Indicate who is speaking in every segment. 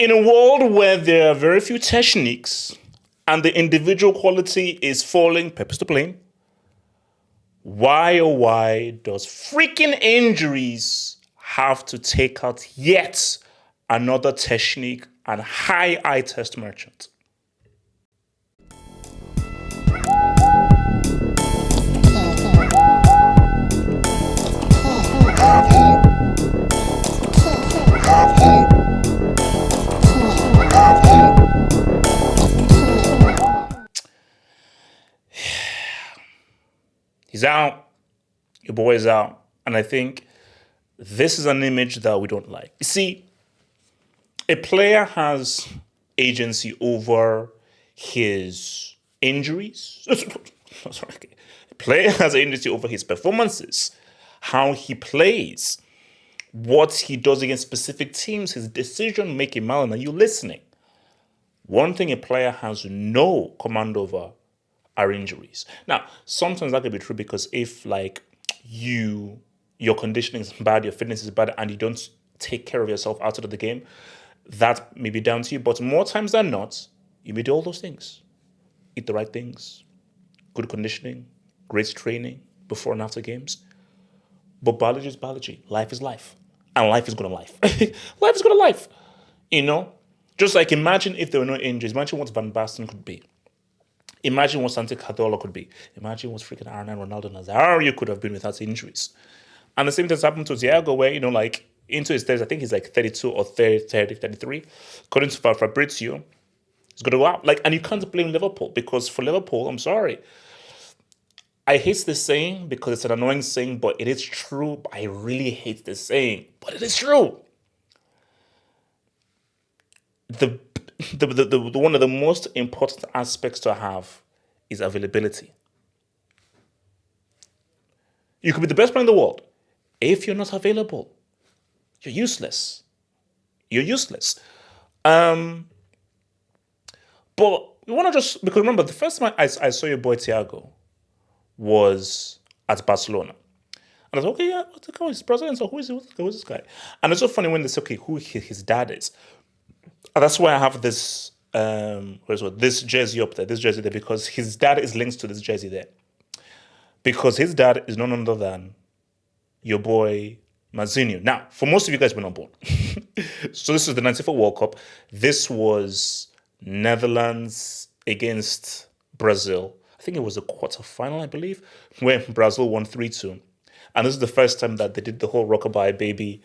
Speaker 1: In a world where there are very few techniques and the individual quality is falling, purpose to blame, why oh why does freaking injuries have to take out yet another technique and high eye test merchant? He's out. Your boy is out. And I think this is an image that we don't like. You see, a player has agency over his injuries. Sorry. A player has agency over his performances, how he plays, what he does against specific teams, his decision-making. Malin, are you listening? One thing a player has no command over are injuries. Now, sometimes that could be true because if like your conditioning is bad, your fitness is bad, and you don't take care of yourself outside of the game, that may be down to you. But more times than not, you may do all those things. Eat the right things, good conditioning, great training before and after games. But biology is biology. Life is life. And life is gonna life. Life is gonna life. You know? Just like imagine if there were no injuries. Imagine what Van Basten could be. Imagine what Santi Cazorla could be. Imagine what freaking Ronaldo Nazario could have been without injuries. And the same thing's happened to Thiago, where, like, into his 30s, I think he's like 32 or 33. According to Fabrizio, he's going to go out. Like, and you can't blame Liverpool, because for Liverpool, I'm sorry, I hate this saying because it's an annoying saying, but it is true. I really hate this saying, but it is true. The one of the most important aspects to have is availability. You could be the best player in the world. If you're not available, you're useless. You're useless. But we want to just, because remember, the first time I saw your boy Thiago was at Barcelona. And I was like, okay, yeah, what's the guy? He's Brazilian, so who is this guy? And it's so funny when they say, okay, who his dad is. And that's why I have this this jersey up there, because his dad is linked to this jersey there. Because his dad is none other than your boy Mazinho. Now, for most of you guys, we're not born. So this is the 94 World Cup. This was Netherlands against Brazil. I think it was a quarterfinal, I believe, where Brazil won 3-2. And this is the first time that they did the whole rockabye baby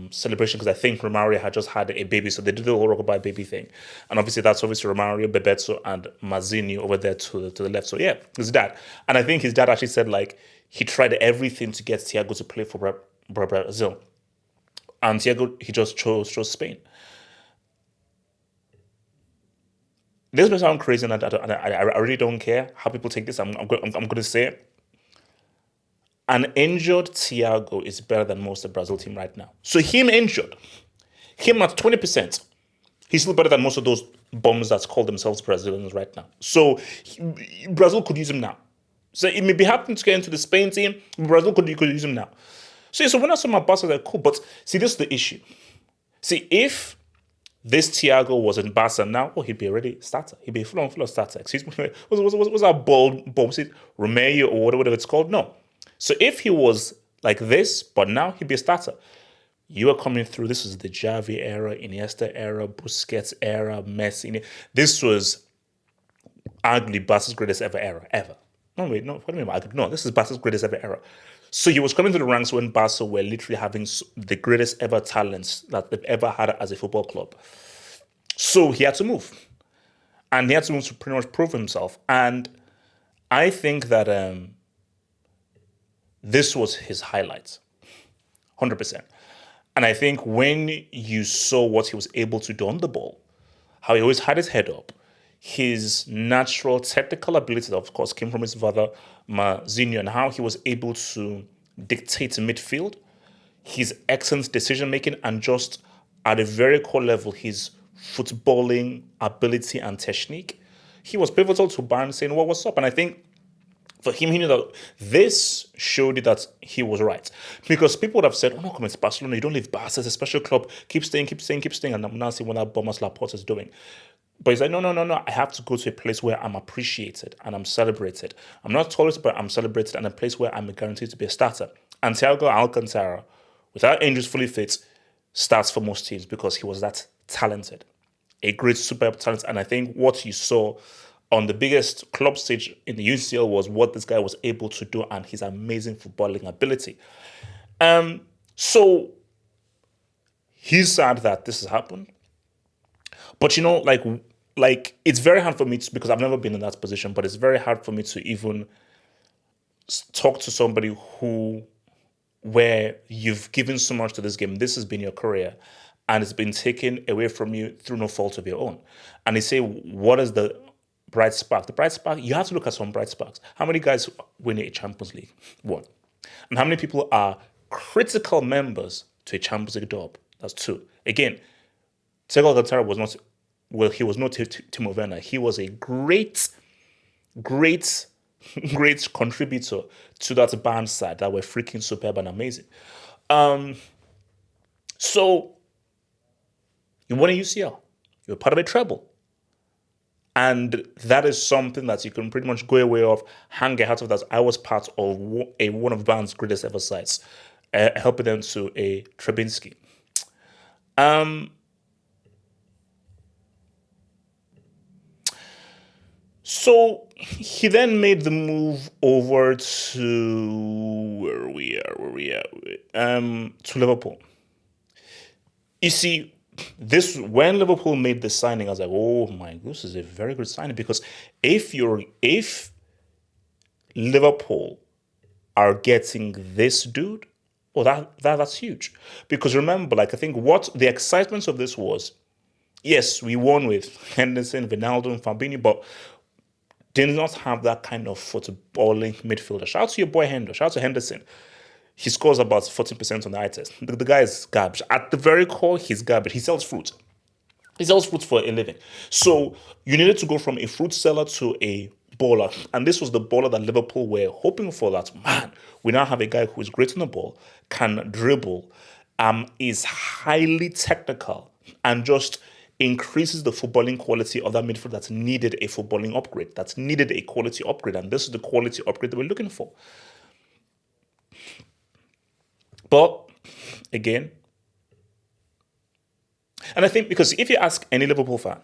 Speaker 1: celebration, because I think Romario had just had a baby, so they did the whole rockabye baby thing. And obviously that's obviously Romario, Bebeto, and Mazinho over there to the left. So yeah, his dad. And I think his dad actually said, like, he tried everything to get Thiago to play for Brazil. And Thiago, he just chose Spain. This may sound crazy, and I really don't care how people take this. I'm going to say it. An injured Thiago is better than most of the Brazil team right now. So him injured, him at 20%, he's still better than most of those bums that call themselves Brazilians right now. So Brazil could use him now. So it may be happening to get into the Spain team. Brazil could use him now. So when I saw my Barca, they're cool. But see, this is the issue. See, if this Thiago was in Barca now, he'd be already starter. He'd be a full-on starter. Excuse me. What's that bomb? Romeo or whatever it's called? No. So if he was like this, but now he'd be a starter. You are coming through. This is the Xavi era, Iniesta era, Busquets era, Messi. This was arguably Barca's greatest ever. No, wait, no. What do you mean? No, this is Barca's greatest ever era. So he was coming to the ranks when Barca were literally having the greatest ever talents that they've ever had as a football club. So he had to move. And he had to move to pretty much prove himself. And I think that this was his highlight, 100%. And I think when you saw what he was able to do on the ball, how he always had his head up, his natural technical ability, that of course, came from his father, Mazinho, and how he was able to dictate midfield, his excellent decision-making, and just at a very core level, his footballing ability and technique, he was pivotal to Bayern saying, well, what's up? And I think For him, he knew that this showed you that he was right. Because people would have said, oh, no, come to Barcelona, you don't leave Barca, it's a special club, keep staying, keep staying, keep staying. And I'm now seeing what that Bomas Laporte is doing. But he's like, no, no, no, no, I have to go to a place where I'm appreciated and I'm celebrated. I'm not tolerated, but I'm celebrated, and a place where I'm guaranteed to be a starter. And Thiago Alcantara, without injuries fully fit, starts for most teams because he was that talented. A great, superb talent. And I think what you saw on the biggest club stage in the UCL was what this guy was able to do and his amazing footballing ability. So he's sad that this has happened. But like it's very hard for me to, because I've never been in that position, but it's very hard for me to even talk to somebody where you've given so much to this game. This has been your career, and it's been taken away from you through no fault of your own. And they say, what is the bright spark? The bright spark, you have to look at some bright sparks. How many guys win a Champions League? One. And how many people are critical members to a Champions League dub? That's two. Again, Thiago Alcantara was not, well, he was not Timo Werner. He was a great, great, great contributor to that band side that were freaking superb and amazing. So you won a UCL. You're part of a treble. And that is something that you can pretty much go away of, hang your hat of that. I was part of one of Bayern's greatest ever sides, helping them to a Trebinski. So he then made the move over to where we are, to Liverpool. You see, this when Liverpool made the signing, I was like, oh my, this is a very good signing, because if Liverpool are getting this dude, well, that's huge. Because remember, like, I think what the excitement of this was, yes, we won with Henderson, Ronaldo, and Fabinho, but did not have that kind of footballing midfielder. Shout out to your boy Hendo. Shout out to Henderson. He scores about 14% on the eye test. The guy is garbage. At the very core, he's garbage. He sells fruit. He sells fruit for a living. So you needed to go from a fruit seller to a baller. And this was the baller that Liverpool were hoping for, that, man, we now have a guy who is great on the ball, can dribble, is highly technical, and just increases the footballing quality of that midfield that's needed a footballing upgrade, that's needed a quality upgrade. And this is the quality upgrade that we're looking for. But again, and I think, because if you ask any Liverpool fan,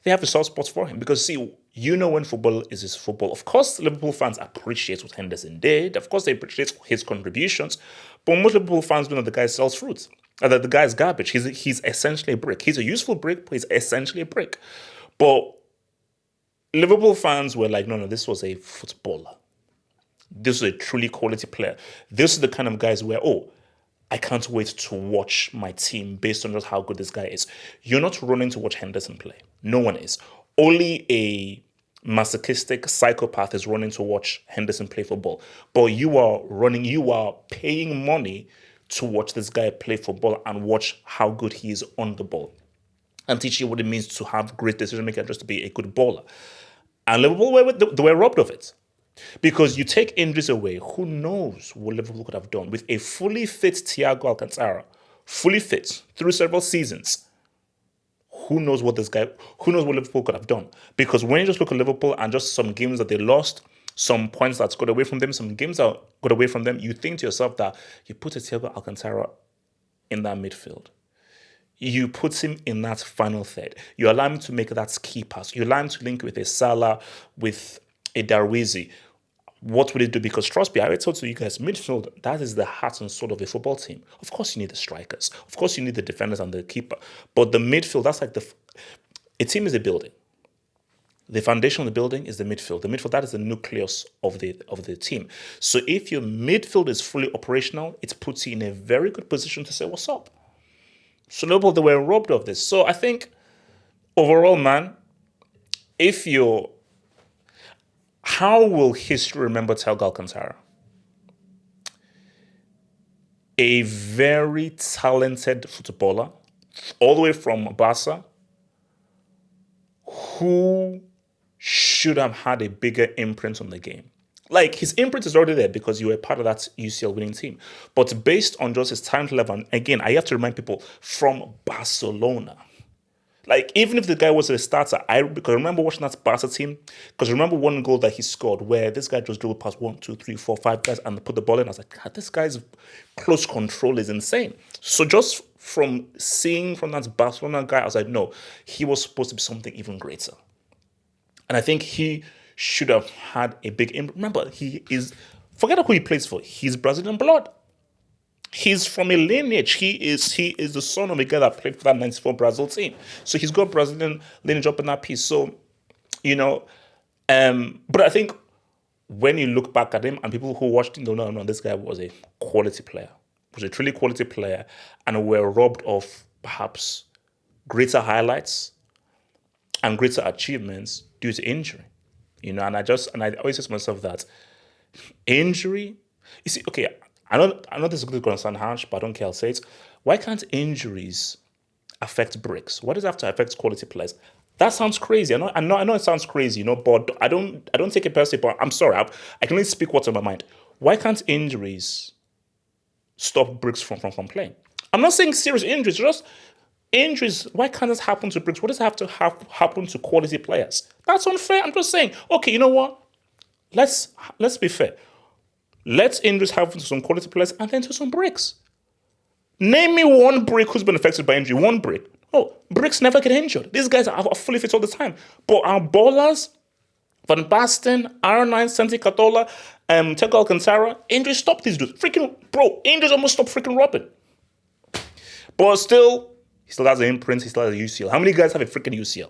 Speaker 1: they have a soft spot for him. Because, see, you know, when football is his football, of course, Liverpool fans appreciate what Henderson did. Of course, they appreciate his contributions. But most Liverpool fans know that the guy sells fruit, that the guy is garbage. He's essentially a brick. He's a useful brick, but he's essentially a brick. But Liverpool fans were like, no, this was a footballer. This is a truly quality player. This is the kind of guys where, oh, I can't wait to watch my team based on just how good this guy is. You're not running to watch Henderson play. No one is. Only a masochistic psychopath is running to watch Henderson play football. But you are paying money to watch this guy play football and watch how good he is on the ball, and teach you what it means to have great decision making, just to be a good baller. And Liverpool they were robbed of it. Because you take injuries away, who knows what Liverpool could have done with a fully fit Thiago Alcantara, fully fit through several seasons. Who knows what Liverpool could have done? Because when you just look at Liverpool and just some games that they lost, some points that got away from them, some games that got away from them, you think to yourself that you put a Thiago Alcantara in that midfield. You put him in that final third. You allow him to make that key pass. You allow him to link with a Salah, with a Darwizi. What would it do? Because trust me, I already told you guys, midfield, that is the heart and soul of a football team. Of course, you need the strikers. Of course, you need the defenders and the keeper. But the midfield, that's like a team is a building. The foundation of the building is the midfield. The midfield, that is the nucleus of the team. So if your midfield is fully operational, it puts you in a very good position to say, what's up? So Liverpool, they were robbed of this. So I think overall, man, how will history remember Thiago Alcantara? A very talented footballer, all the way from Barca, who should have had a bigger imprint on the game. Like, his imprint is already there because you were part of that UCL winning team. But based on just his talent level, and again, I have to remind people, from Barcelona. Like, even if the guy was a starter, because I remember watching that Barca team, because I remember one goal that he scored where this guy just dribbled past 1, 2, 3, 4, 5 guys and put the ball in. I was like, God, this guy's close control is insane. So just from seeing from that Barcelona guy, I was like, no, he was supposed to be something even greater. And I think he should have had a big impact. Remember, forget who he plays for. He's Brazilian blood. He's from a lineage. He is the son of a guy that played for that 94 Brazil team. So he's got Brazilian lineage up in that piece. So, but I think when you look back at him and people who watched him don't know, no, this guy was a quality player. Was a truly quality player and were robbed of perhaps greater highlights and greater achievements due to injury. And I always say to myself that injury, you see, okay, I know this is going to sound harsh, but I don't care, I'll say it. Why can't injuries affect bricks? Why does it have to affect quality players? That sounds crazy. I know it sounds crazy, but I don't take it personally, but I'm sorry. I can only speak what's on my mind. Why can't injuries stop bricks from playing? I'm not saying serious injuries, just injuries. Why can't this happen to bricks? What does it have to happen to quality players? That's unfair. I'm just saying, okay, you know what? Let's be fair. Let's injuries happen to some quality players and then to some bricks. Name me one brick who's been affected by injury. One brick. Oh, bricks never get injured. These guys are fully fit all the time. But our ballers, Van Basten, R9, Santi Catola, Thiago Alcantara, injuries stop these dudes. Injuries almost stop freaking Robin. But still, he still has an imprint. He still has a UCL. How many guys have a freaking UCL?